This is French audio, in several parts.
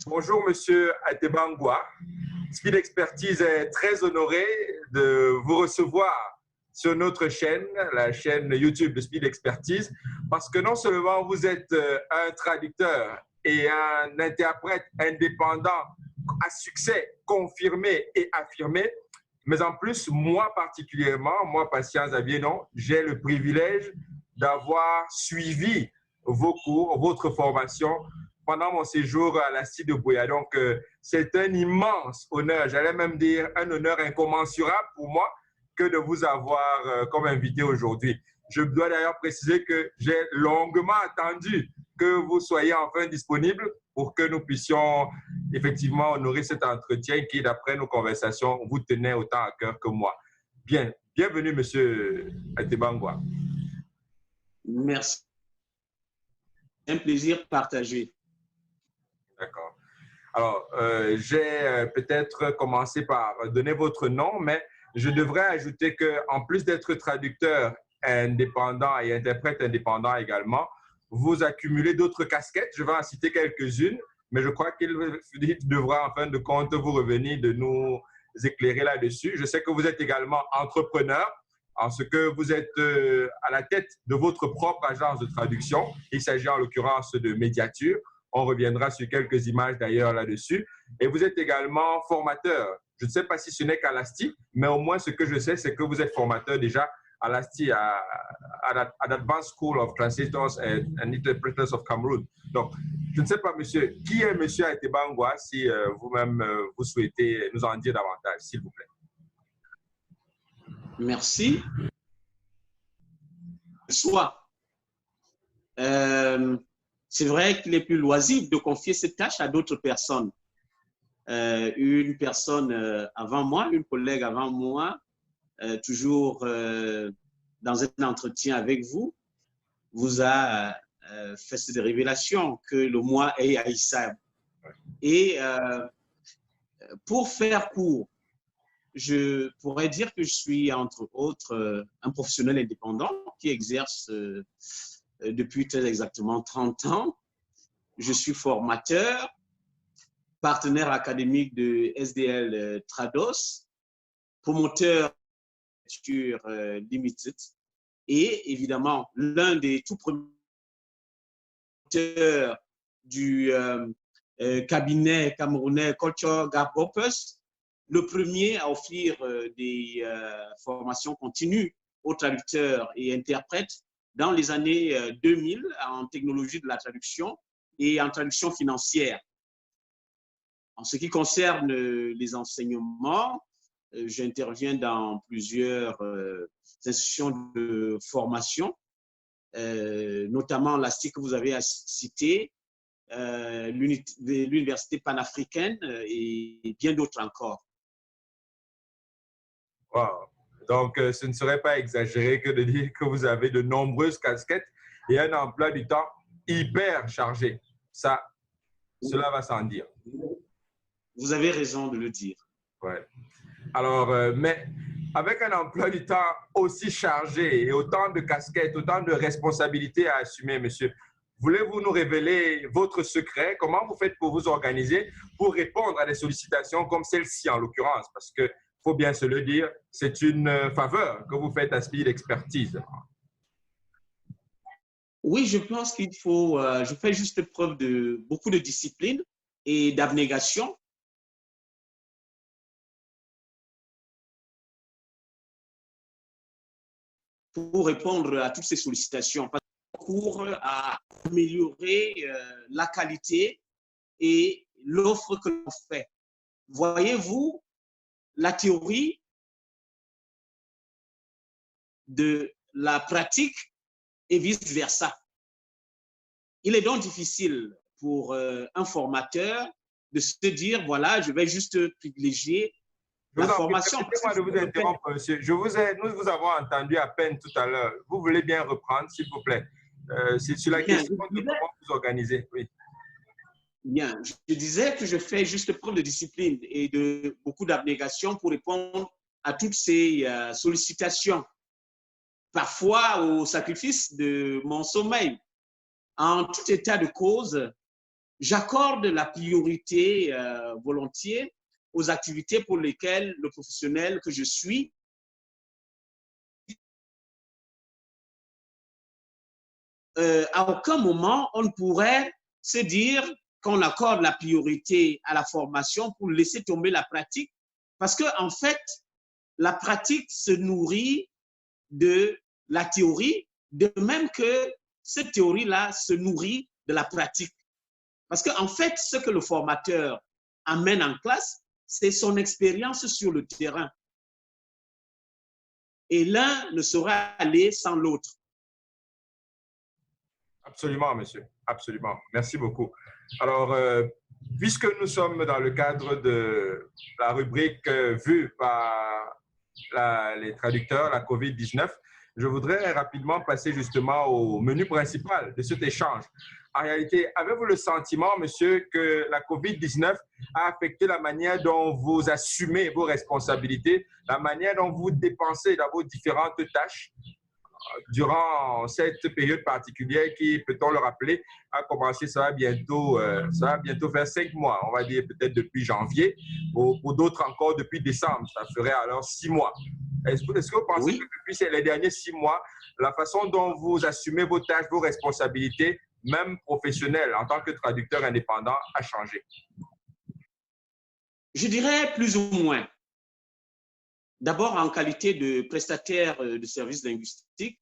Bonjour, Monsieur Atebangwa. Speed Expertise est très honoré de vous recevoir sur notre chaîne, la chaîne YouTube de Speed Expertise, parce que non seulement vous êtes un traducteur et un interprète indépendant à succès confirmé et affirmé, mais en plus, moi particulièrement, moi, Patience Avienon, j'ai le privilège d'avoir suivi vos cours, votre formation pendant mon séjour à la CIE de Buea. Donc, c'est un immense honneur, j'allais même dire un honneur incommensurable pour moi que de vous avoir comme invité aujourd'hui. Je dois d'ailleurs préciser que j'ai longuement attendu que vous soyez enfin disponible pour que nous puissions effectivement honorer cet entretien qui, d'après nos conversations, vous tenait autant à cœur que moi. Bien, bienvenue, Monsieur Atebangwa. Merci. Un plaisir partagé. D'accord. Alors, j'ai peut-être commencé par donner votre nom, mais je devrais ajouter qu'en plus d'être traducteur indépendant et interprète indépendant également, vous accumulez d'autres casquettes. Je vais en citer quelques-unes, mais je crois qu'il devra en fin de compte vous revenir de nous éclairer là-dessus. Je sais que vous êtes également entrepreneur, en ce que vous êtes à la tête de votre propre agence de traduction. Il s'agit en l'occurrence de Médiature. On reviendra sur quelques images d'ailleurs là-dessus. Et vous êtes également formateur. Je ne sais pas si ce n'est qu'à l'ASTI, mais au moins ce que je sais, c'est que vous êtes formateur déjà à l'ASTI, à l'Advanced School of Translators and Interpreters of Cameroon. Donc, je ne sais pas, monsieur, qui est monsieur Atebangwa, si vous-même vous souhaitez nous en dire davantage, s'il vous plaît. Merci. Soit. C'est vrai qu'il est plus loisible de confier cette tâche à d'autres personnes. Une personne avant moi, une collègue avant moi, toujours dans un entretien avec vous, vous a fait cette révélation que le moi est haïssable. Et pour faire court, je pourrais dire que je suis, entre autres, un professionnel indépendant qui exerce depuis très exactement 30 ans. Je suis formateur, partenaire académique de SDL Trados, promoteur sur Limited et évidemment l'un des tout premiers du cabinet camerounais Culture Gap Opus, le premier à offrir des formations continues aux traducteurs et interprètes dans les années 2000 en technologie de la traduction et en traduction financière. En ce qui concerne les enseignements, j'interviens dans plusieurs institutions de formation, notamment l'ASTI que vous avez cité, l'Université panafricaine et bien d'autres encore. Wow. Donc, ce ne serait pas exagéré que de dire que vous avez de nombreuses casquettes et un emploi du temps hyper chargé. Ça, cela va sans dire. Vous avez raison de le dire. Ouais. Alors, mais avec un emploi du temps aussi chargé et autant de casquettes, autant de responsabilités à assumer, monsieur, voulez-vous nous révéler votre secret? Comment vous faites pour vous organiser pour répondre à des sollicitations comme celle-ci en l'occurrence? Parce que il faut bien se le dire, c'est une faveur que vous faites à Speed Expertise. Oui, je pense qu'il faut, je fais juste preuve de beaucoup de discipline et d'abnégation. Pour répondre à toutes ces sollicitations, pour améliorer la qualité et l'offre que l'on fait. Voyez-vous, la théorie de la pratique et vice-versa. Il est donc difficile pour un formateur de se dire, voilà, je vais juste privilégier la formation. Permettez-moi de vous interrompre, monsieur. Nous vous avons entendu à peine tout à l'heure. Vous voulez bien reprendre, s'il vous plaît. C'est sur la question de comment vous organisez. Oui. Bien, je disais que je fais juste preuve de discipline et de beaucoup d'abnégation pour répondre à toutes ces sollicitations, parfois au sacrifice de mon sommeil. En tout état de cause, j'accorde la priorité volontiers aux activités pour lesquelles le professionnel que je suis à aucun moment on ne pourrait se dire qu'on accorde la priorité à la formation pour laisser tomber la pratique, parce que en fait, la pratique se nourrit de la théorie, de même que cette théorie-là se nourrit de la pratique. Parce qu'en fait, ce que le formateur amène en classe, c'est son expérience sur le terrain. Et l'un ne saurait aller sans l'autre. Absolument, monsieur. Absolument. Merci beaucoup. Alors, puisque nous sommes dans le cadre de la rubrique vue par les traducteurs, la COVID-19, je voudrais rapidement passer justement au menu principal de cet échange. En réalité, avez-vous le sentiment, monsieur, que la COVID-19 a affecté la manière dont vous assumez vos responsabilités, la manière dont vous dépensez dans vos différentes tâches durant cette période particulière qui, peut-on le rappeler, a commencé, ça va bientôt faire 5 mois, on va dire peut-être depuis janvier, pour d'autres encore depuis décembre, ça ferait alors 6 mois. Est-ce que vous pensez que depuis les derniers 6 mois, la façon dont vous assumez vos tâches, vos responsabilités, même professionnelles en tant que traducteur indépendant, a changé? Je dirais plus ou moins. D'abord, en qualité de prestataire de services linguistiques,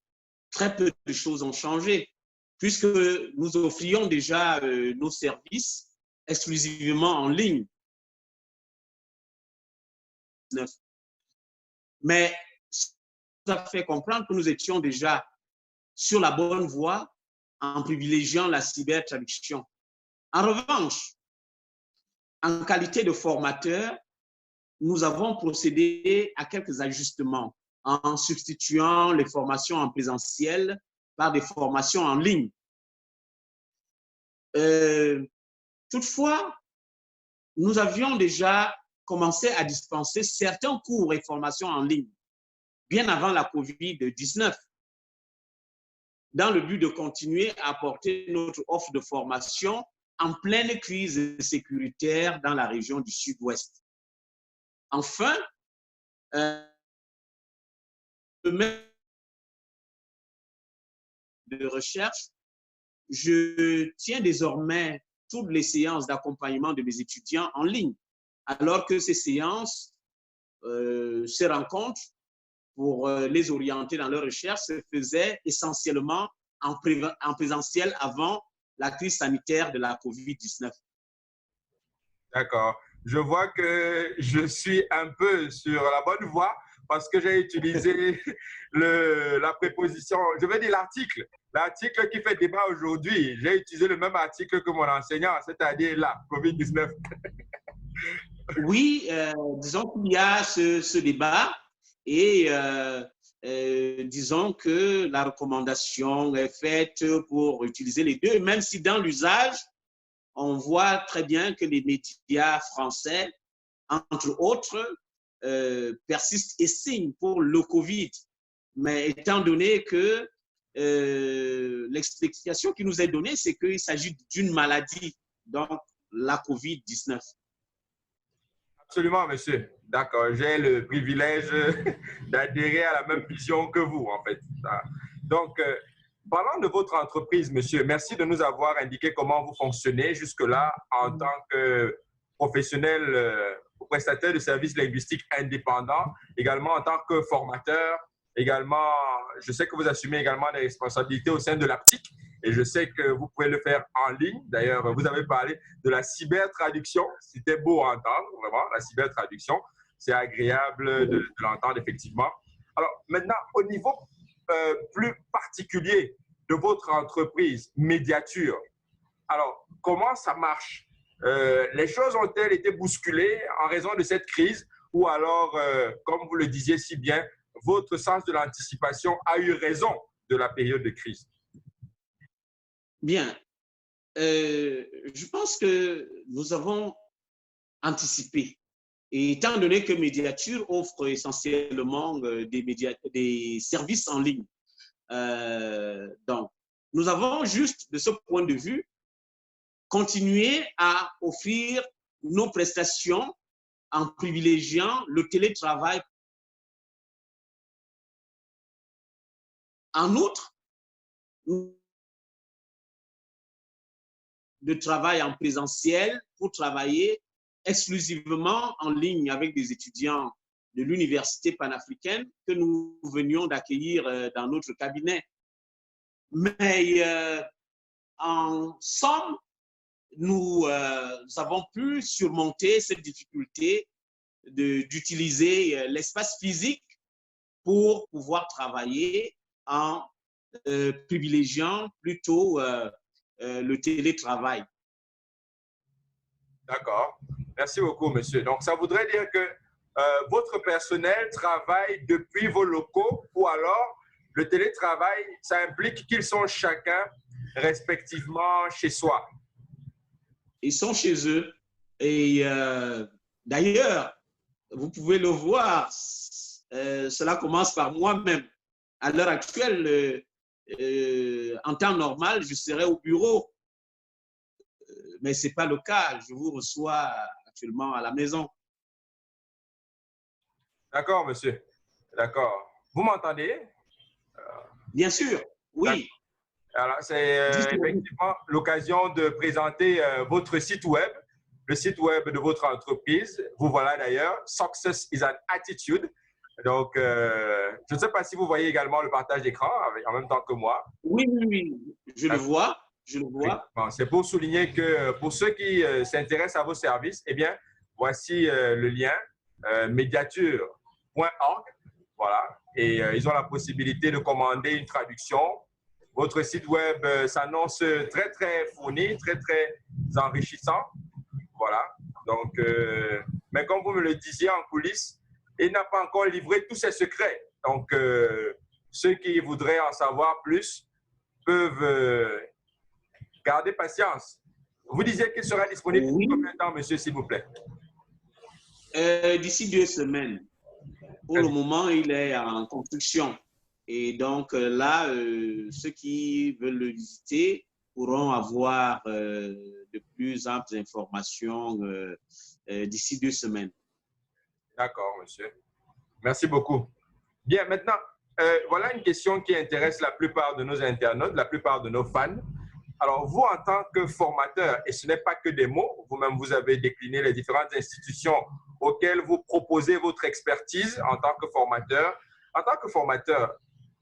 très peu de choses ont changé, puisque nous offrions déjà nos services exclusivement en ligne. Mais ça fait comprendre que nous étions déjà sur la bonne voie en privilégiant la cybertraduction. En revanche, en qualité de formateur, nous avons procédé à quelques ajustements en substituant les formations en présentiel par des formations en ligne. Toutefois, nous avions déjà commencé à dispenser certains cours et formations en ligne, bien avant la COVID-19, dans le but de continuer à apporter notre offre de formation en pleine crise sécuritaire dans la région du Sud-Ouest. Enfin, de recherche, je tiens désormais toutes les séances d'accompagnement de mes étudiants en ligne, alors que ces séances, ces rencontres pour les orienter dans leur recherche se faisaient essentiellement en présentiel avant la crise sanitaire de la COVID-19. D'accord. Je vois que je suis un peu sur la bonne voie parce que j'ai utilisé la préposition, je vais dire l'article qui fait débat aujourd'hui. J'ai utilisé le même article que mon enseignant, c'est-à-dire là, COVID-19. Oui, disons qu'il y a ce débat et disons que la recommandation est faite pour utiliser les deux, même si dans l'usage, on voit très bien que les médias français, entre autres, persistent et signent pour le Covid. Mais étant donné que l'explication qui nous est donnée, c'est qu'il s'agit d'une maladie, donc la COVID-19. Absolument, monsieur. D'accord. J'ai le privilège d'adhérer à la même vision que vous, en fait. Donc, parlant de votre entreprise, monsieur, merci de nous avoir indiqué comment vous fonctionnez jusque-là en tant que professionnel ou prestataire de services linguistiques indépendants, également en tant que formateur, également, je sais que vous assumez également des responsabilités au sein de l'APTIC et je sais que vous pouvez le faire en ligne. D'ailleurs, vous avez parlé de la cybertraduction. C'était beau à entendre, vraiment, la cybertraduction. C'est agréable de l'entendre, effectivement. Alors, maintenant, au niveau plus particulier de votre entreprise, Médiature, alors, comment ça marche? Les choses ont-elles été bousculées en raison de cette crise ou alors, comme vous le disiez si bien, votre sens de l'anticipation a eu raison de la période de crise? Bien. Je pense que nous avons anticipé. Et étant donné que Médiature offre essentiellement des services en ligne, donc, nous avons juste, de ce point de vue, continuer à offrir nos prestations en privilégiant le télétravail. En outre, de travail en présentiel pour travailler exclusivement en ligne avec des étudiants de l'université panafricaine que nous venions d'accueillir dans notre cabinet. Mais en somme, nous avons pu surmonter cette difficulté d'utiliser l'espace physique pour pouvoir travailler en privilégiant plutôt le télétravail. D'accord. Merci beaucoup, monsieur. Donc, ça voudrait dire que votre personnel travaille depuis vos locaux ou alors le télétravail, ça implique qu'ils sont chacun respectivement chez soi. Ils sont chez eux. Et d'ailleurs, vous pouvez le voir, cela commence par moi-même. À l'heure actuelle, en temps normal, je serais au bureau. Mais ce n'est pas le cas. Je vous reçois actuellement à la maison. D'accord, monsieur. D'accord. Vous m'entendez? Bien sûr, oui. Alors, c'est effectivement l'occasion de présenter votre site web, le site web de votre entreprise. Vous voilà d'ailleurs, Success is an Attitude. Donc, je ne sais pas si vous voyez également le partage d'écran en même temps que moi. Oui, oui, oui. Je le vois. Je le vois. Bon, c'est pour souligner que pour ceux qui s'intéressent à vos services, eh bien, voici le lien mediature.org. Voilà. Et ils ont la possibilité de commander une traduction. Votre site web s'annonce très, très fourni, très, très enrichissant. Voilà. Donc, mais comme vous me le disiez en coulisses, il n'a pas encore livré tous ses secrets. Donc, ceux qui voudraient en savoir plus peuvent gardez patience. Vous disiez qu'il sera disponible pour combien de temps, monsieur, s'il vous plaît? D'ici 2 semaines. Pour le moment, il est en construction. Et donc là, ceux qui veulent le visiter pourront avoir de plus amples informations d'ici 2 semaines. D'accord, monsieur. Merci beaucoup. Bien, maintenant, voilà une question qui intéresse la plupart de nos internautes, la plupart de nos fans. Alors, vous, en tant que formateur, et ce n'est pas que des mots, vous-même, vous avez décliné les différentes institutions auxquelles vous proposez votre expertise en tant que formateur. En tant que formateur,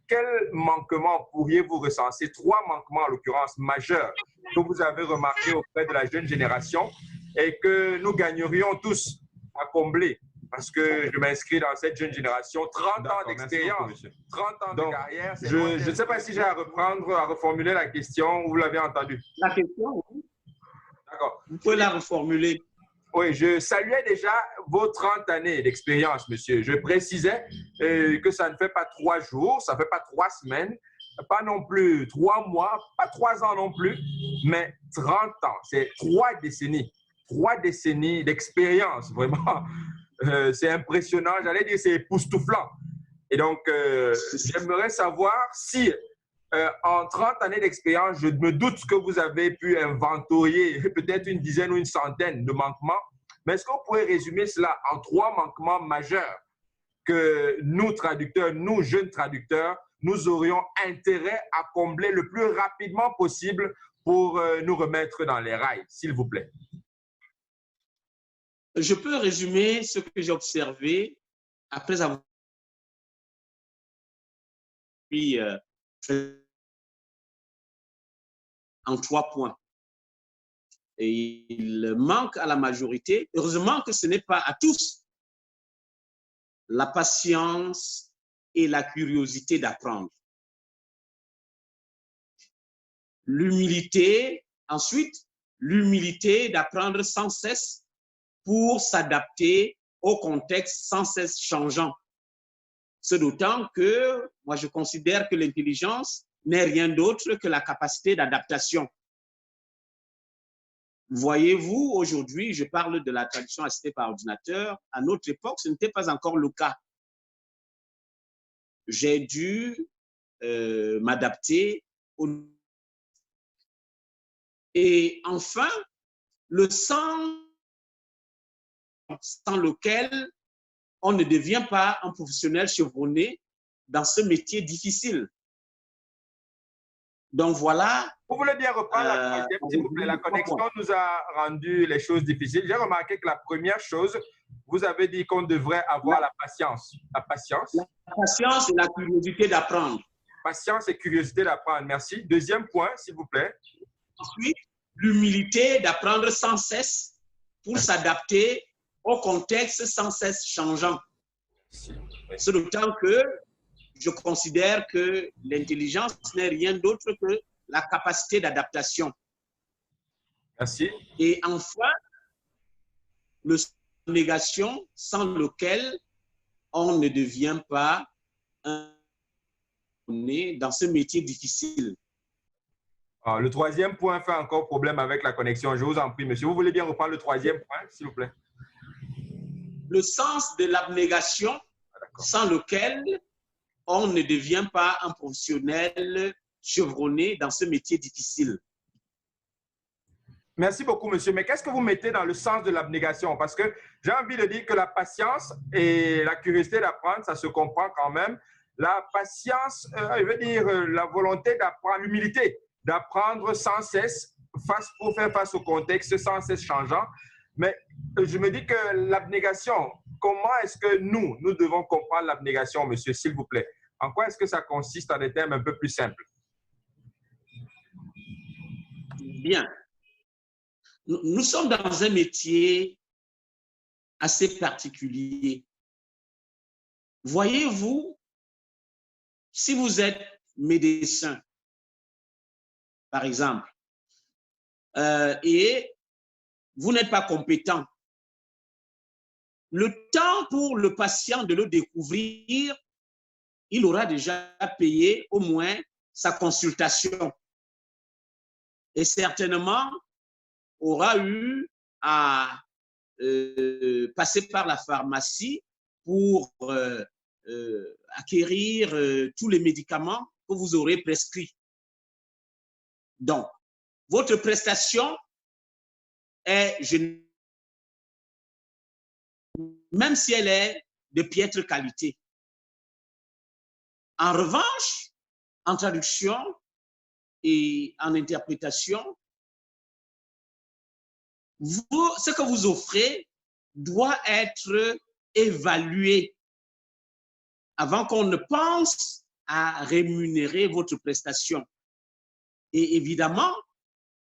quels manquements pourriez-vous recenser? 3 manquements, en l'occurrence, majeurs que vous avez remarqués auprès de la jeune génération et que nous gagnerions tous à combler. Parce que je m'inscris dans cette jeune génération, 30 ans d'expérience, 30 ans de carrière. Je ne sais pas si j'ai à reprendre, à reformuler la question, vous l'avez entendu. La question, oui. D'accord. Vous pouvez la reformuler. Oui, je saluais déjà vos 30 années d'expérience, monsieur. Je précisais que ça ne fait pas 3 jours, ça ne fait pas 3 semaines, pas non plus 3 mois, pas 3 ans non plus, mais 30 ans. C'est 3 décennies. 3 décennies d'expérience, vraiment. C'est impressionnant, j'allais dire c'est époustouflant. Et donc, j'aimerais savoir si, en 30 années d'expérience, je me doute que vous avez pu inventorier peut-être une dizaine ou une centaine de manquements, mais est-ce qu'on pourrait résumer cela en 3 manquements majeurs que nous, traducteurs, nous, jeunes traducteurs, nous aurions intérêt à combler le plus rapidement possible pour nous remettre dans les rails, s'il vous plaît? Je peux résumer ce que j'ai observé après avoir en 3 points. Et il manque à la majorité, heureusement que ce n'est pas à tous, la patience et la curiosité d'apprendre. L'humilité, ensuite, l'humilité d'apprendre sans cesse pour s'adapter au contexte sans cesse changeant. C'est d'autant que moi, je considère que l'intelligence n'est rien d'autre que la capacité d'adaptation. Voyez-vous, aujourd'hui, je parle de la traduction assistée par ordinateur. À notre époque, ce n'était pas encore le cas. J'ai dû m'adapter Et enfin, le sens sans lequel on ne devient pas un professionnel chevronné dans ce métier difficile. Donc voilà. Vous voulez bien reprendre la troisième, s'il vous plaît? La connexion nous a rendu les choses difficiles. J'ai remarqué que la première chose, vous avez dit qu'on devrait avoir la patience. La patience. La patience et la curiosité d'apprendre. Patience et curiosité d'apprendre. Merci. Deuxième point, s'il vous plaît. Ensuite, l'humilité d'apprendre sans cesse pour s'adapter au contexte sans cesse changeant. C'est d'autant que je considère que l'intelligence n'est rien d'autre que la capacité d'adaptation. Merci. Et enfin, le négation sans lequel on ne devient pas dans ce métier difficile. Ah, le troisième point fait encore problème avec la connexion. Je vous en prie, monsieur. Vous voulez bien reprendre le troisième point, s'il vous plaît? Le sens de l'abnégation sans lequel on ne devient pas un professionnel chevronné dans ce métier difficile. Merci beaucoup, monsieur. Mais qu'est-ce que vous mettez dans le sens de l'abnégation? Parce que j'ai envie de dire que la patience et la curiosité d'apprendre, ça se comprend quand même. La patience, je veux dire la volonté d'apprendre, l'humilité d'apprendre sans cesse pour faire face au contexte sans cesse changeant. Mais je me dis que l'abnégation, comment est-ce que nous devons comprendre l'abnégation, monsieur, s'il vous plaît? En quoi est-ce que ça consiste en des termes un peu plus simples? Bien. Nous sommes dans un métier assez particulier. Voyez-vous, si vous êtes médecin, par exemple, et vous n'êtes pas compétent, le temps pour le patient de le découvrir, il aura déjà payé au moins sa consultation. Et certainement aura eu à passer par la pharmacie pour acquérir tous les médicaments que vous aurez prescrits. Donc, votre prestation est, même si elle est de piètre qualité. En revanche, en traduction et en interprétation, ce que vous offrez doit être évalué avant qu'on ne pense à rémunérer votre prestation. Et évidemment,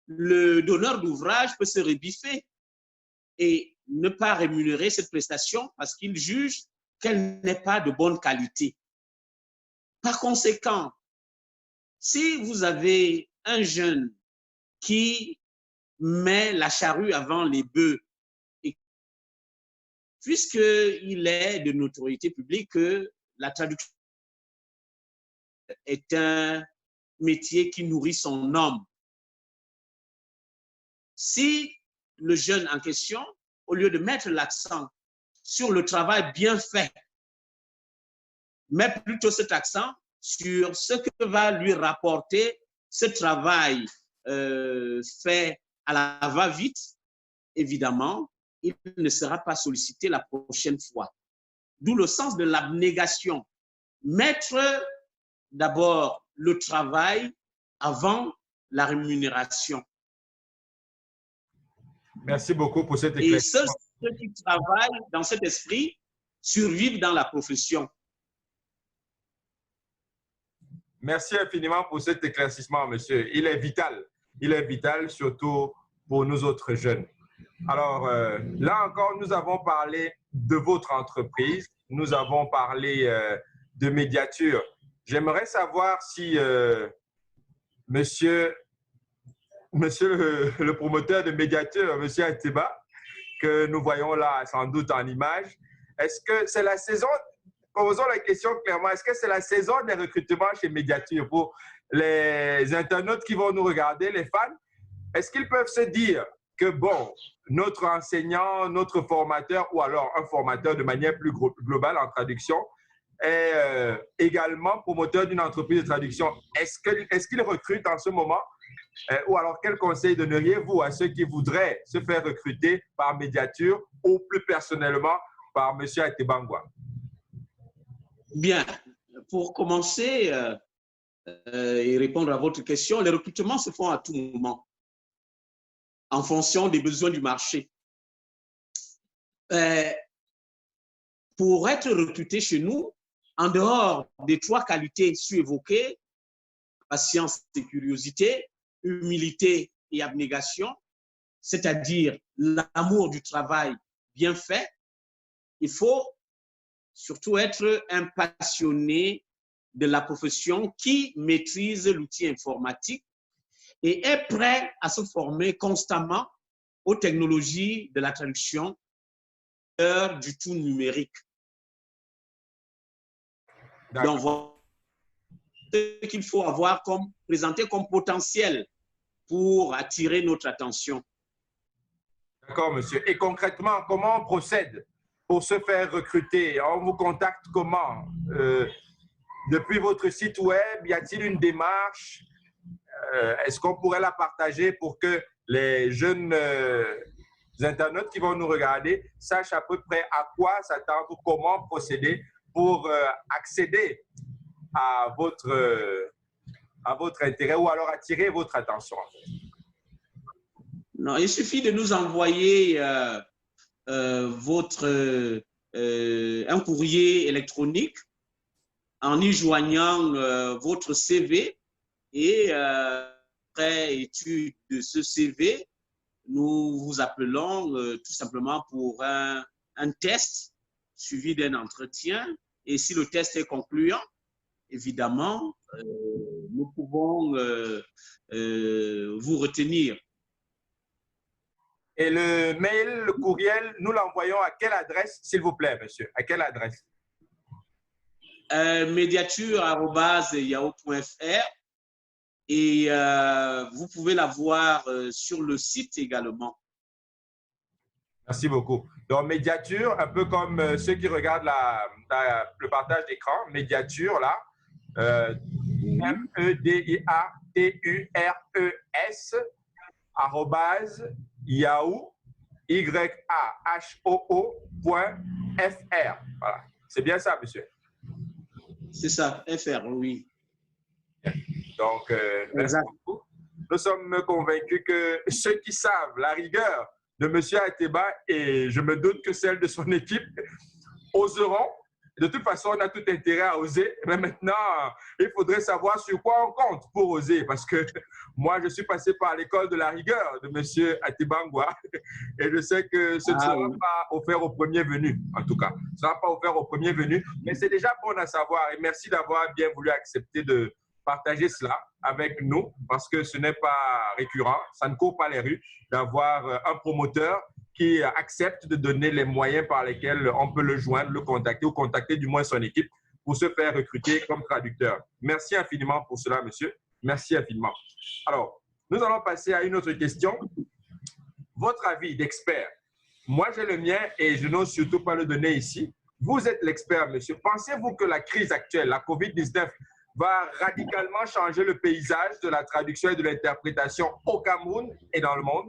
le donneur d'ouvrage peut se rebiffer et ne pas rémunérer cette prestation parce qu'il juge qu'elle n'est pas de bonne qualité. Par conséquent, si vous avez un jeune qui met la charrue avant les bœufs, puisqu'il est de notoriété publique que la traduction est un métier qui nourrit son homme. Si le jeune en question, au lieu de mettre l'accent sur le travail bien fait, met plutôt cet accent sur ce que va lui rapporter ce travail fait à la va-vite, évidemment, il ne sera pas sollicité la prochaine fois. D'où le sens de l'abnégation. Mettre d'abord le travail avant la rémunération. Merci beaucoup pour cette éclaircissement. Et ceux qui travaillent dans cet esprit survivent dans la profession. Merci infiniment pour cet éclaircissement, monsieur. Il est vital, surtout pour nous autres jeunes. Alors, là encore, nous avons parlé de votre entreprise, nous avons parlé de Médiature. J'aimerais savoir si monsieur le promoteur de Médiature, monsieur Atiba, que nous voyons là sans doute en image, est-ce que c'est la saison, posons la question clairement, est-ce que c'est la saison des recrutements chez Médiature pour les internautes qui vont nous regarder, les fans? Est-ce qu'ils peuvent se dire que, bon, notre enseignant, notre formateur, ou alors un formateur de manière plus globale en traduction, est également promoteur d'une entreprise de traduction? Est-ce qu'il recrute en ce moment? Ou alors, quel conseil donneriez-vous à ceux qui voudraient se faire recruter par Médiature ou plus personnellement par M. Atebangwa? Bien, pour commencer et répondre à votre question, les recrutements se font à tout moment en fonction des besoins du marché. Pour être recruté chez nous, en dehors des 3 qualités su-évoquées, patience et curiosité, humilité et abnégation, c'est-à-dire l'amour du travail bien fait, il faut surtout être un passionné de la profession qui maîtrise l'outil informatique et est prêt à se former constamment aux technologies de la traduction, du tout numérique. Donc, voilà ce qu'il faut avoir présenté comme potentiel pour attirer notre attention. D'accord, monsieur. Et concrètement, comment on procède pour se faire recruter? On vous contacte comment? Depuis votre site web, y a-t-il une démarche? Est-ce qu'on pourrait la partager pour que les jeunes internautes qui vont nous regarder sachent à peu près à quoi s'attendre ou comment procéder pour accéder à votre intérêt ou alors attirer votre attention? Non, il suffit de nous envoyer un courrier électronique en y joignant votre CV et après étude de ce CV, nous vous appelons tout simplement pour un test suivi d'un entretien. Et si le test est concluant, évidemment, nous pouvons vous retenir. Et le mail, le courriel, nous l'envoyons à quelle adresse, s'il vous plaît, monsieur? À quelle adresse? Médiature@yahoo.fr et vous pouvez la voir sur le site également. Merci beaucoup. Donc, Médiature, un peu comme ceux qui regardent le partage d'écran, Médiature, là, MEDIATURES, @yahoo, YAHOO.fr. Voilà. C'est bien ça, monsieur? C'est ça, FR, oui. Donc, merci beaucoup. Nous sommes convaincus que ceux qui savent la rigueur de M. Ateba, et je me doute que celle de son équipe, oseront. De toute façon, on a tout intérêt à oser, mais maintenant, il faudrait savoir sur quoi on compte pour oser, parce que moi, je suis passé par l'école de la rigueur de M. Atebangwa, et je sais que ce ne sera pas offert au premier venu, en tout cas. Ce ne sera pas offert au premier venu, mais c'est déjà bon à savoir, et merci d'avoir bien voulu accepter de partager cela avec nous, parce que ce n'est pas récurrent, ça ne court pas les rues, d'avoir un promoteur qui accepte de donner les moyens par lesquels on peut le joindre, le contacter ou contacter du moins son équipe pour se faire recruter comme traducteur. Merci infiniment pour cela, monsieur. Merci infiniment. Alors, nous allons passer à une autre question. Votre avis d'expert. Moi, j'ai le mien et je n'ose surtout pas le donner ici. Vous êtes l'expert, monsieur. Pensez-vous que la crise actuelle, la COVID-19, va radicalement changer le paysage de la traduction et de l'interprétation au Cameroun et dans le monde?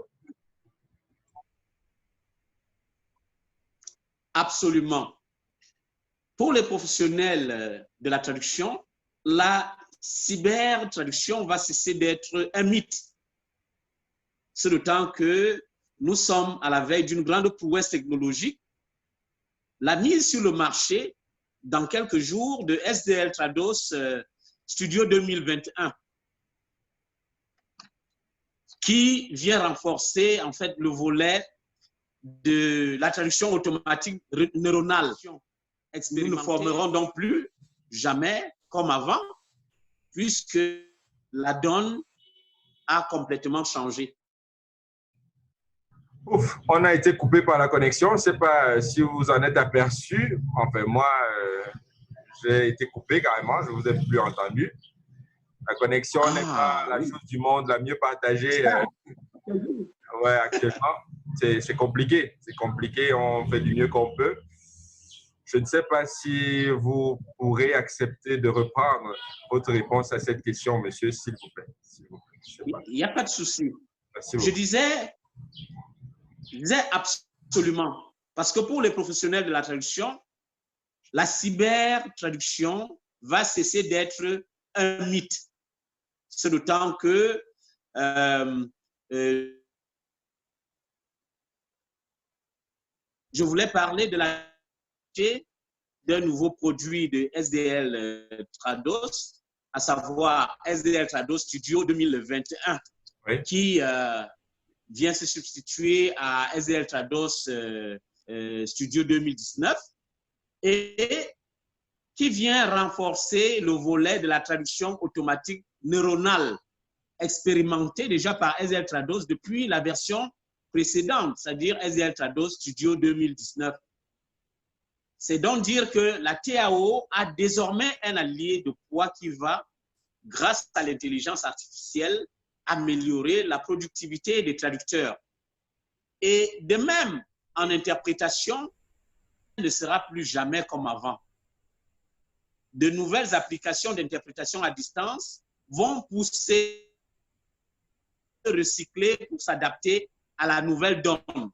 Absolument. Pour les professionnels de la traduction, la cyber-traduction va cesser d'être un mythe. C'est le temps que nous sommes à la veille d'une grande prouesse technologique. La mise sur le marché dans quelques jours de SDL Trados Studio 2021 qui vient renforcer en fait le volet de la traduction automatique neuronale. Nous ne formerons donc plus jamais comme avant, puisque la donne a complètement changé. Ouf, on a été coupé par la connexion. Je ne sais pas si vous en êtes aperçu. Enfin, moi, j'ai été coupé carrément. Je ne vous ai plus entendu. La connexion n'est pas la chose du monde la mieux partagée. Ouais, actuellement, c'est compliqué. C'est compliqué. On fait du mieux qu'on peut. Je ne sais pas si vous pourrez accepter de reprendre votre réponse à cette question, monsieur, s'il vous plaît. S'il vous plaît. Il n'y a pas de souci. Merci Je disais absolument. Parce que pour les professionnels de la traduction, la cyber-traduction va cesser d'être un mythe. C'est d'autant que je voulais parler de d'un nouveau produit de SDL Trados, à savoir SDL Trados Studio 2021, oui. qui vient se substituer à SDL Trados Studio 2019 et qui vient renforcer le volet de la traduction automatique neuronale expérimentée déjà par SDL Trados depuis la version précédente, c'est-à-dire SDL Trados Studio 2019. C'est donc dire que la TAO a désormais un allié de poids qui va, grâce à l'intelligence artificielle, améliorer la productivité des traducteurs. Et de même, en interprétation, ne sera plus jamais comme avant. De nouvelles applications d'interprétation à distance vont pousser, recycler pour s'adapter à la nouvelle donne.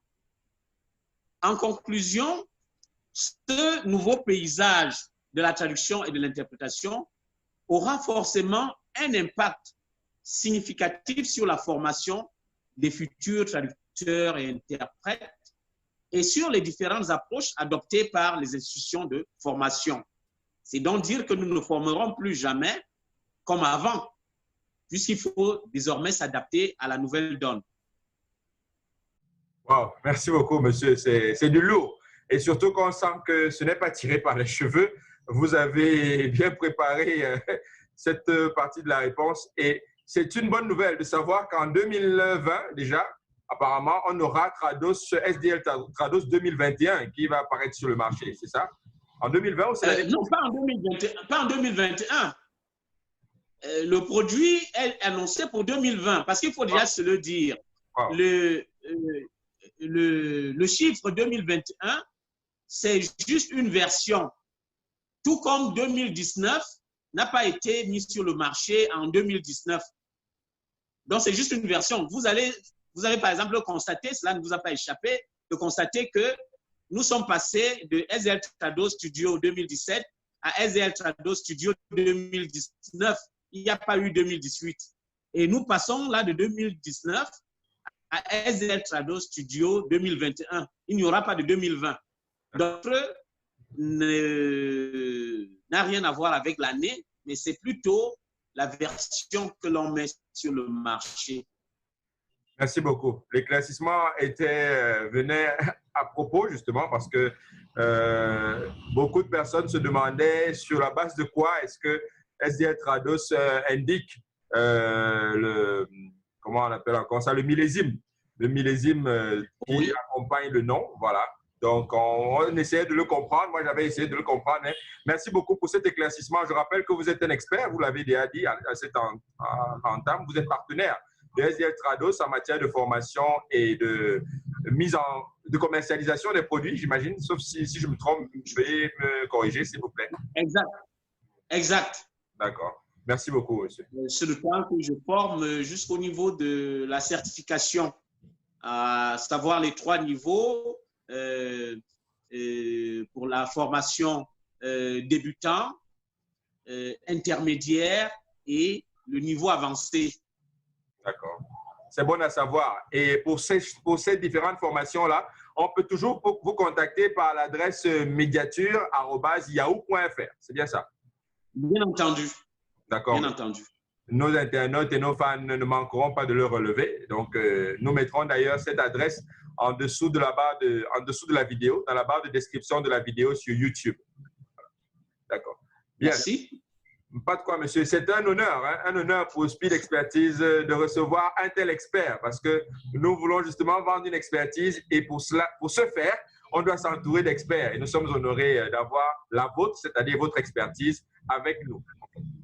En conclusion, ce nouveau paysage de la traduction et de l'interprétation aura forcément un impact significatif sur la formation des futurs traducteurs et interprètes et sur les différentes approches adoptées par les institutions de formation. C'est donc dire que nous ne formerons plus jamais comme avant, puisqu'il faut désormais s'adapter à la nouvelle donne. Wow, merci beaucoup, monsieur. C'est du lourd. Et surtout qu'on sent que ce n'est pas tiré par les cheveux. Vous avez bien préparé cette partie de la réponse. Et c'est une bonne nouvelle de savoir qu'en 2020, déjà, apparemment, on aura Trados, SDL Trados 2021 qui va apparaître sur le marché, c'est ça? En 2020 ou c'est l'année Non, pas en 2021. Le produit est annoncé pour 2020 parce qu'il faut déjà se le dire. Wow. Le chiffre 2021, c'est juste une version. Tout comme 2019 n'a pas été mis sur le marché en 2019. Donc, c'est juste une version. Vous allez par exemple constater, cela ne vous a pas échappé, de constater que nous sommes passés de SDL Trados Studio 2017 à SDL Trados Studio 2019. Il n'y a pas eu 2018. Et nous passons là de 2019 à SDL Trados Studio 2021. Il n'y aura pas de 2020. D'autres n'a rien à voir avec l'année, mais c'est plutôt la version que l'on met sur le marché. Merci beaucoup. L'éclaircissement venait à propos justement parce que beaucoup de personnes se demandaient sur la base de quoi est-ce que SDL Trados indique comment on appelle encore ça, le millésime qui accompagne le nom, voilà. Donc, on essayait de le comprendre. Moi, j'avais essayé de le comprendre. Hein. Merci beaucoup pour cet éclaircissement. Je rappelle que vous êtes un expert, vous l'avez déjà dit à cet entame. Vous êtes partenaire de SDL Trados en matière de formation et de commercialisation des produits, j'imagine. Sauf si je me trompe, veuillez me corriger, s'il vous plaît. Exact. D'accord. Merci beaucoup, monsieur. C'est le temps que je forme jusqu'au niveau de la certification, à savoir les 3 niveaux. Pour la formation débutant, intermédiaire et le niveau avancé. D'accord. C'est bon à savoir. Et pour ces différentes formations-là, on peut toujours vous contacter par l'adresse médiature@yahoo.fr. C'est bien ça? Bien entendu. D'accord. Bien entendu. Nos internautes et nos fans ne manqueront pas de le relever. Donc, nous mettrons d'ailleurs cette adresse en dessous de la vidéo, dans la barre de description de la vidéo sur YouTube. D'accord. Bien. Merci. Pas de quoi, monsieur. C'est un honneur, hein, un honneur pour Speed Expertise de recevoir un tel expert parce que nous voulons justement vendre une expertise et pour ce faire, on doit s'entourer d'experts et nous sommes honorés d'avoir la vôtre, c'est-à-dire votre expertise avec nous.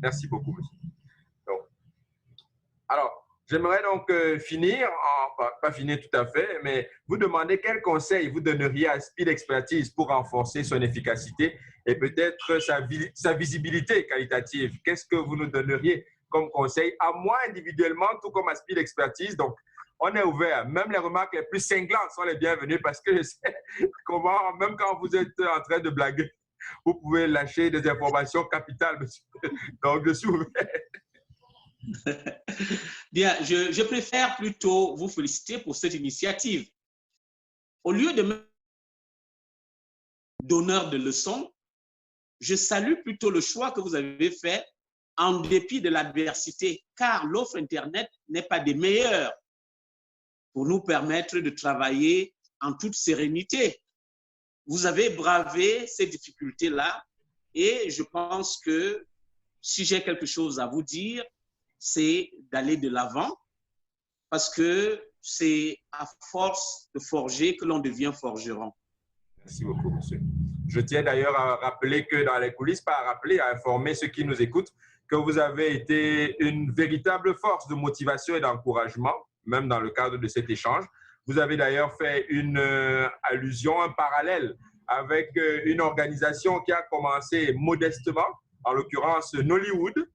Merci beaucoup, monsieur. Donc, alors, j'aimerais donc finir, pas finir tout à fait, mais vous demander quel conseil vous donneriez à Speed Expertise pour renforcer son efficacité et peut-être sa visibilité qualitative. Qu'est-ce que vous nous donneriez comme conseil, à moi individuellement, tout comme à Speed Expertise. Donc, on est ouvert. Même les remarques les plus cinglantes sont les bienvenues parce que je sais comment, même quand vous êtes en train de blaguer, vous pouvez lâcher des informations capitales, monsieur. Donc, je suis ouvert. Bien, je préfère plutôt vous féliciter pour cette initiative. Au lieu de me donneur de leçons, je salue plutôt le choix que vous avez fait en dépit de l'adversité, car l'offre Internet n'est pas des meilleures pour nous permettre de travailler en toute sérénité. Vous avez bravé ces difficultés-là et je pense que si j'ai quelque chose à vous dire, c'est d'aller de l'avant parce que c'est à force de forger que l'on devient forgeron. Merci beaucoup, monsieur. Je tiens d'ailleurs à rappeler que dans les coulisses, pas à rappeler, à informer ceux qui nous écoutent, que vous avez été une véritable force de motivation et d'encouragement, même dans le cadre de cet échange. Vous avez d'ailleurs fait une allusion, un parallèle avec une organisation qui a commencé modestement, en l'occurrence Nollywood,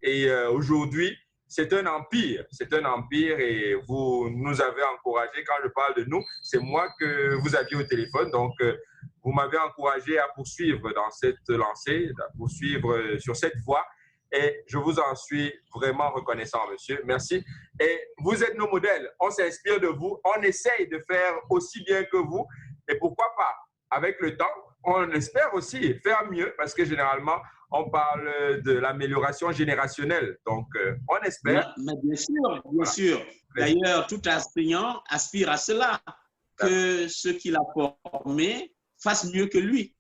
et aujourd'hui, c'est un empire et vous nous avez encouragé. Quand je parle de nous, c'est moi que vous aviez au téléphone. Donc, vous m'avez encouragé à poursuivre dans cette lancée, à poursuivre sur cette voie. Et je vous en suis vraiment reconnaissant, monsieur. Merci. Et vous êtes nos modèles. On s'inspire de vous. On essaye de faire aussi bien que vous. Et pourquoi pas, avec le temps, on espère aussi faire mieux parce que généralement, on parle de l'amélioration générationnelle. Donc, on espère. Mais bien sûr, bien sûr. D'ailleurs, tout enseignant aspire à cela, que ceux qu'il a formés fassent mieux que lui.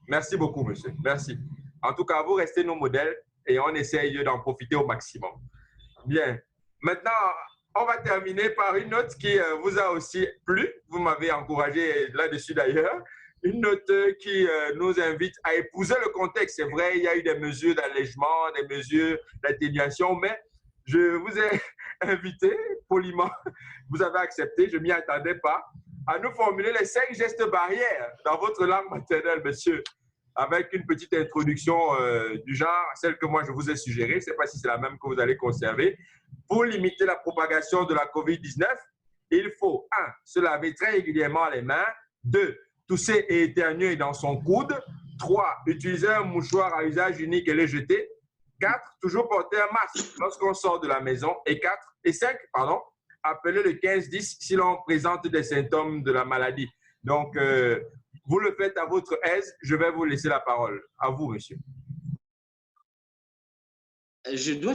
Merci beaucoup, monsieur. Merci. En tout cas, vous restez nos modèles et on essaye d'en profiter au maximum. Bien. Maintenant, on va terminer par une note qui vous a aussi plu. Vous m'avez encouragé là-dessus d'ailleurs. Une note qui nous invite à épouser le contexte. C'est vrai, il y a eu des mesures d'allègement, des mesures d'atténuation, mais je vous ai invité poliment, vous avez accepté, je ne m'y attendais pas, à nous formuler les 5 gestes barrières dans votre langue maternelle, monsieur, avec une petite introduction du genre, celle que moi je vous ai suggérée, je ne sais pas si c'est la même que vous allez conserver. Pour limiter la propagation de la COVID-19, il faut 1. Se laver très régulièrement les mains, 2. Tousser et éternuer dans son coude. 3. Utiliser un mouchoir à usage unique et le jeter. 4. Toujours porter un masque lorsqu'on sort de la maison. Et 5. Appeler le 15-10 si l'on présente des symptômes de la maladie. Donc, vous le faites à votre aise. Je vais vous laisser la parole. À vous, monsieur. Je dois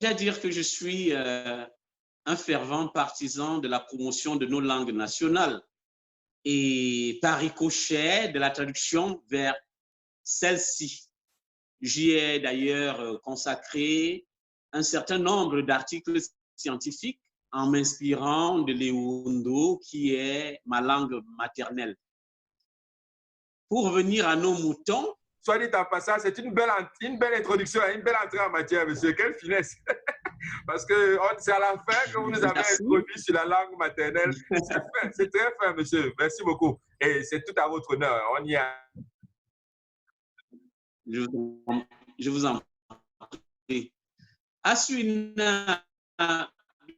déjà dire que je suis un fervent partisan de la promotion de nos langues nationales. Et par ricochet de la traduction vers celle-ci. J'y ai d'ailleurs consacré un certain nombre d'articles scientifiques en m'inspirant de l'Ewondo, qui est ma langue maternelle. Pour revenir à nos moutons. Soit dit en passant, c'est une belle introduction, une belle entrée en matière, monsieur. Quelle finesse! Parce que c'est à la fin que vous nous avez introduit sur la langue maternelle. C'est très fin, monsieur. Merci beaucoup. Et c'est tout à votre honneur. On y a. Je vous en prie. Aswina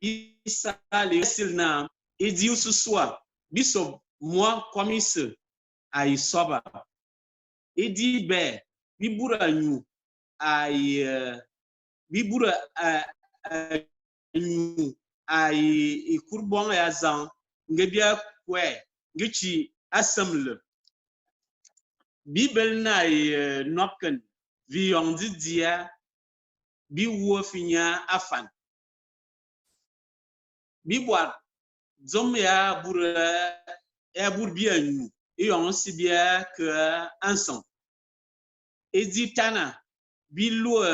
bisa lesilna idi ususwa biso moi kwamise ai soba idi be bibura nyu ai bibura ai ikurbon ya zan ngebia kwe ngichi assemble bibel na nokken vi yongdi dia bi wo finya afan bi boa zom ya bur bien nu et on si bien que un sang editana bi lo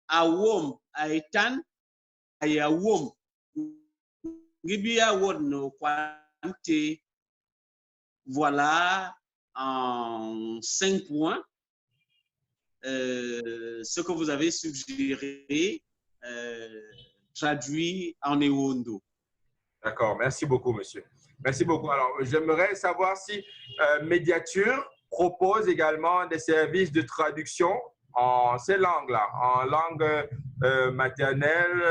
awom aitan ayawom ngibia won kwante. Voilà en 5 points ce que vous avez suggéré traduit en Ewondo. D'accord, merci beaucoup, monsieur. Merci beaucoup. Alors, j'aimerais savoir si Médiature propose également des services de traduction en ces langues-là, en langue maternelle,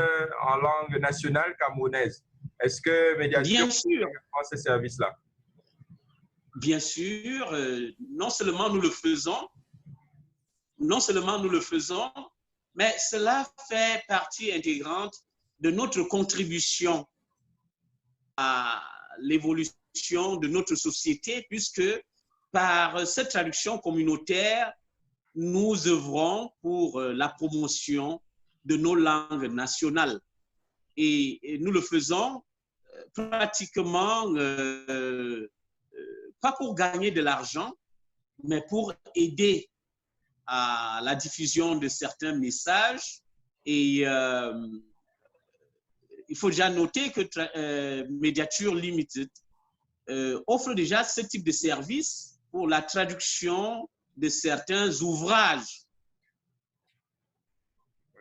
en langue nationale camerounaise. Est-ce que Médiature Bien sûr, a ces services-là? bien sûr, non seulement nous le faisons, mais cela fait partie intégrante de notre contribution à l'évolution de notre société, puisque par cette traduction communautaire, nous œuvrons pour la promotion de nos langues nationales. Et nous le faisons pratiquement pas pour gagner de l'argent, mais pour aider à la diffusion de certains messages. Et il faut déjà noter que Médiature Limited offre déjà ce type de service pour la traduction de certains ouvrages,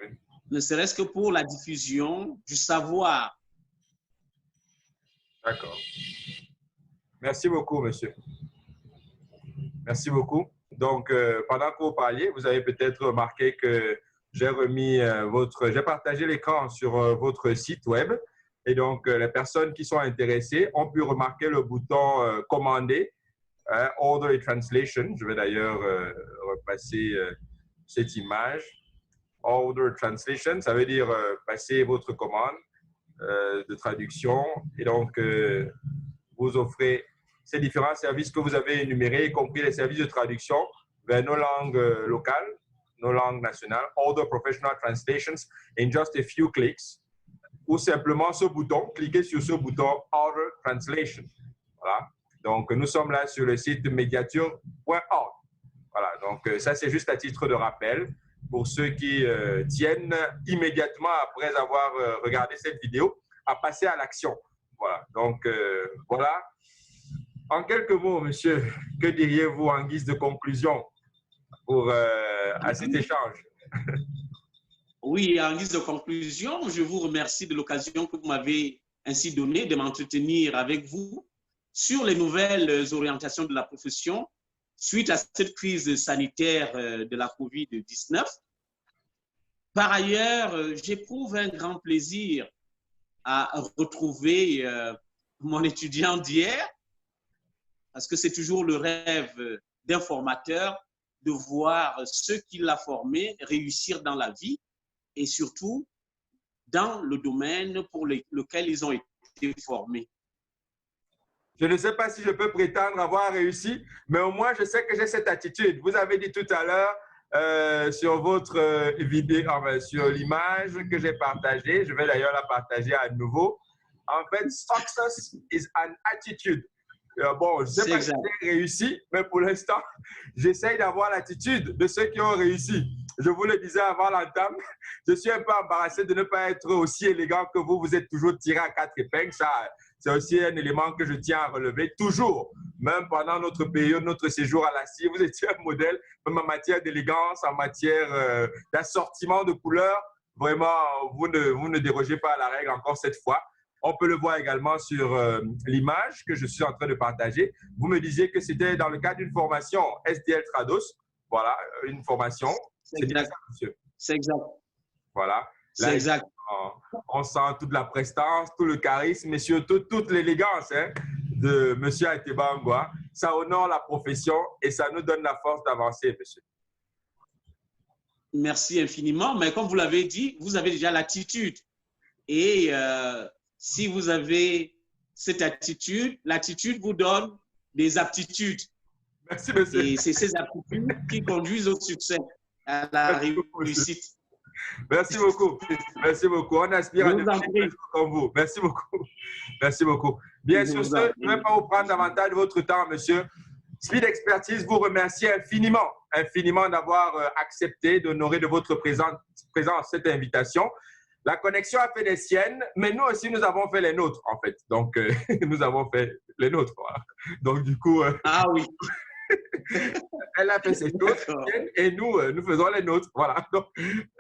Oui. ne serait-ce que pour la diffusion du savoir. D'accord. Merci beaucoup, monsieur. Merci beaucoup. Donc, pendant que vous parliez, vous avez peut-être remarqué que j'ai j'ai partagé l'écran sur votre site web. Et donc, les personnes qui sont intéressées ont pu remarquer le bouton commander, Order a Translation. Je vais d'ailleurs repasser cette image. Order Translation, ça veut dire passer votre commande de traduction. Et donc, vous offrez ces différents services que vous avez énumérés, y compris les services de traduction vers nos langues locales, nos langues nationales, Order Professional Translations, in just a few clicks, ou simplement ce bouton, cliquez sur ce bouton Order Translation. Voilà. Donc, nous sommes là sur le site mediature.org. Voilà. Donc, ça, c'est juste à titre de rappel pour ceux qui tiennent immédiatement après avoir regardé cette vidéo à passer à l'action. Voilà. Donc, voilà. En quelques mots, monsieur, que diriez-vous en guise de conclusion à cet échange? Oui, en guise de conclusion, je vous remercie de l'occasion que vous m'avez ainsi donnée de m'entretenir avec vous sur les nouvelles orientations de la profession suite à cette crise sanitaire de la COVID-19. Par ailleurs, j'éprouve un grand plaisir à retrouver mon étudiant d'hier, parce que c'est toujours le rêve d'un formateur de voir ceux qui l'ont formé réussir dans la vie et surtout dans le domaine pour lequel ils ont été formés. Je ne sais pas si je peux prétendre avoir réussi, mais au moins je sais que j'ai cette attitude. Vous avez dit tout à l'heure sur votre vidéo, sur l'image que j'ai partagée, je vais d'ailleurs la partager à nouveau. En fait, success is an attitude. Bon, je ne sais pas si j'ai réussi, mais pour l'instant, j'essaye d'avoir l'attitude de ceux qui ont réussi. Je vous le disais avant l'entame, je suis un peu embarrassé de ne pas être aussi élégant que vous. Vous êtes toujours tiré à 4 épingles. Ça, c'est aussi un élément que je tiens à relever. Toujours, même pendant notre période, notre séjour à la CIE, vous étiez un modèle, même en matière d'élégance, en matière d'assortiment de couleurs. Vraiment, vous ne dérogez pas à la règle encore cette fois. On peut le voir également sur l'image que je suis en train de partager. Vous me disiez que c'était dans le cadre d'une formation SDL Trados. Voilà, une formation. C'est exact, ça, monsieur. C'est exact. Voilà. C'est exact. On sent toute la prestance, tout le charisme et surtout toute l'élégance de monsieur Ateba Ngwa. Ça honore la profession et ça nous donne la force d'avancer, monsieur. Merci infiniment. Mais comme vous l'avez dit, vous avez déjà l'attitude. Et si vous avez cette attitude, l'attitude vous donne des aptitudes. Merci, monsieur. Et c'est ces aptitudes qui conduisent au succès, à la réussite. Merci beaucoup. Merci beaucoup. On aspire à devenir comme vous. Merci beaucoup. Merci beaucoup. Bien sûr, je ne vais pas vous prendre davantage de votre temps, monsieur. Speed Expertise vous remercie infiniment d'avoir accepté d'honorer de votre présence cette invitation. La connexion a fait les siennes, mais nous aussi, nous avons fait les nôtres, en fait. Donc, nous avons fait les nôtres. Voilà. Donc, du coup… ah oui. Elle a fait ses choses et nous faisons les nôtres. Voilà. Donc,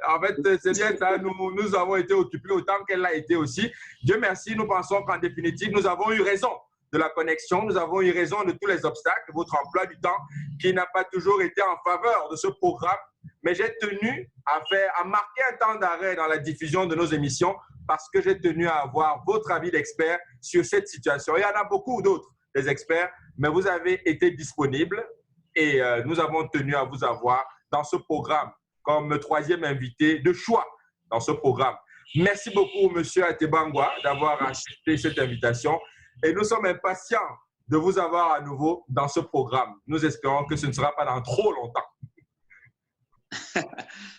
en fait, c'est bien ça. Nous avons été occupés autant qu'elle l'a été aussi. Dieu merci, nous pensons qu'en définitive, nous avons eu raison de la connexion. Nous avons eu raison de tous les obstacles, votre emploi du temps qui n'a pas toujours été en faveur de ce programme. mais j'ai tenu à marquer un temps d'arrêt dans la diffusion de nos émissions parce que j'ai tenu à avoir votre avis d'expert sur cette situation. Il y en a beaucoup d'autres, des experts, mais vous avez été disponibles et nous avons tenu à vous avoir dans ce programme comme troisième invité de choix dans ce programme. Merci beaucoup, Monsieur Atebangwa, d'avoir accepté cette invitation et nous sommes impatients de vous avoir à nouveau dans ce programme. Nous espérons que ce ne sera pas dans trop longtemps.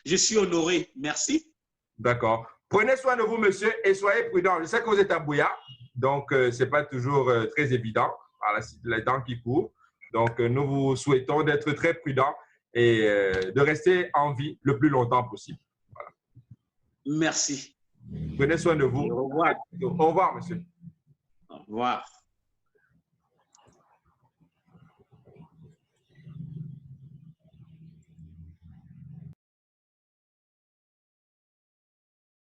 Je suis honoré. Merci. D'accord. Prenez soin de vous, monsieur, et soyez prudents. Je sais que vous êtes à Bouya, donc ce n'est pas toujours très évident, les temps qui courent. Donc, nous vous souhaitons d'être très prudents et de rester en vie le plus longtemps possible. Voilà. Merci. Prenez soin de vous. Et au revoir. Au revoir, monsieur. Au revoir.